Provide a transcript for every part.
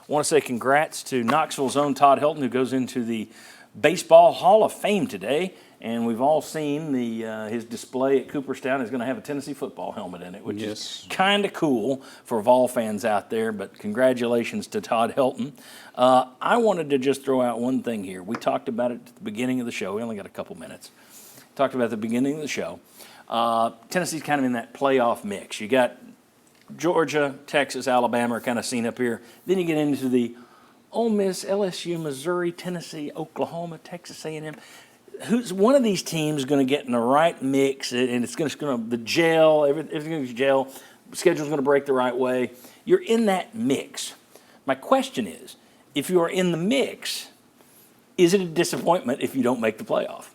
I want to say congrats to Knoxville's own Todd Helton, who goes into the Baseball Hall of Fame today. And we've all seen his display at Cooperstown is going to have a Tennessee football helmet in it, which is kind of cool for Vol fans out there. But congratulations to Todd Helton. I wanted to just throw out one thing here. We talked about it at the beginning of the show. We only got a couple minutes. Talked about it at the beginning of the show. Tennessee's kind of in that playoff mix. You got Georgia, Texas, Alabama are kind of seen up here. Then you get into the Ole Miss, LSU, Missouri, Tennessee, Oklahoma, Texas A&M. Who's one of these teams going to get in the right mix, and it's going to the gel, everything's going to gel, schedule's going to break the right way. You're in that mix. My question is, if you are in the mix, is it a disappointment if you don't make the playoff?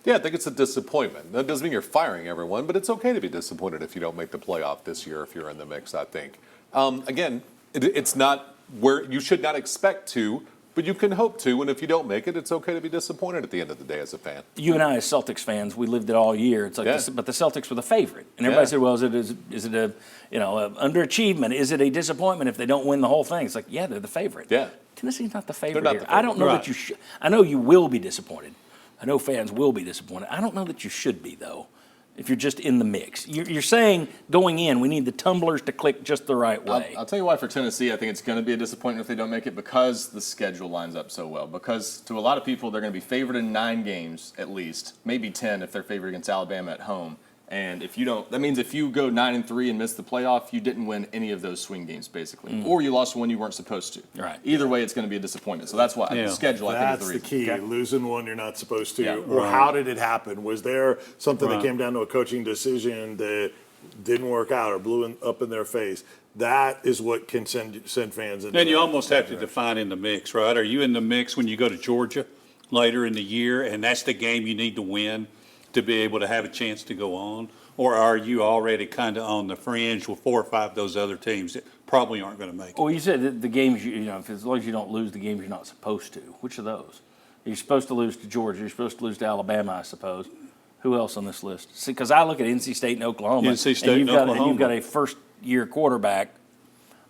Yeah, I think it's a disappointment. That doesn't mean you're firing everyone, but it's okay to be disappointed if you don't make the playoff this year if you're in the mix, I think. Again, it's not where you should not expect to, but you can hope to, and if you don't make it, it's okay to be disappointed at the end of the day as a fan. You and I, as Celtics fans, we lived it all year. It's like, but the Celtics were the favorite, and everybody said, "Well, is it a underachievement? Is it a disappointment if they don't win the whole thing?" It's like, yeah, they're the favorite. Yeah, Tennessee's not the favorite not here. the favorite. I don't know that you should. I know you will be disappointed. I know fans will be disappointed. I don't know that you should be, though, if you're just in the mix. You're saying going in, we need the tumblers to click just the right way. I'll tell you why for Tennessee, I think it's going to be a disappointment if they don't make it because the schedule lines up so well. Because to a lot of people, they're going to be favored in 9 games at least, maybe 10 if they're favored against Alabama at home. And if you don't, that means if you go 9-3 and miss the playoff, you didn't win any of those swing games basically, or you lost one you weren't supposed to. Right. Either way, it's going to be a disappointment. So that's why the schedule. I think is the reason. That's the key. Okay. Losing one you're not supposed to. Yeah. Or how did it happen? Was there something that came down to a coaching decision that didn't work out or blew up in their face? That is what can send fans into. Then you almost have to define in the mix, right? Are you in the mix when you go to Georgia later in the year, and that's the game you need to win to be able to have a chance to go on? Or are you already kind of on the fringe with 4 or 5 of those other teams that probably aren't going to make it? Well, you said the games, as long as you don't lose the games you're not supposed to. Which of those? You're supposed to lose to Georgia. You're supposed to lose to Alabama, I suppose. Who else on this list? See, because I look at NC State and Oklahoma. NC State and Oklahoma. And you've got a first-year quarterback.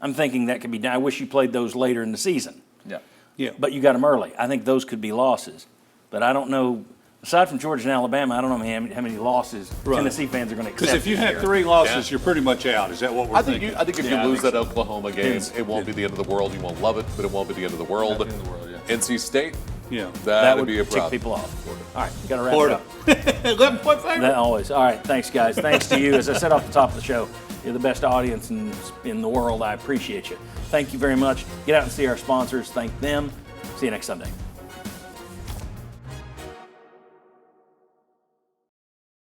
I'm thinking that could be. I wish you played those later in the season. Yeah. But you got them early. I think those could be losses. But I don't know. Aside from Georgia and Alabama, I don't know how many losses Tennessee fans are going to accept. Because if you have 3 losses, you're pretty much out. Is that what we're thinking? I think if you lose that Oklahoma game, it won't be the end of the world. You won't love it, but it won't be the end of the world. NC State, that would be a problem. tick people off. All right, you got to wrap it up. 11-point favorite. That always. All right, thanks, guys. Thanks to you. As I said off the top of the show, you're the best audience in the world. I appreciate you. Thank you very much. Get out and see our sponsors. Thank them. See you next Sunday.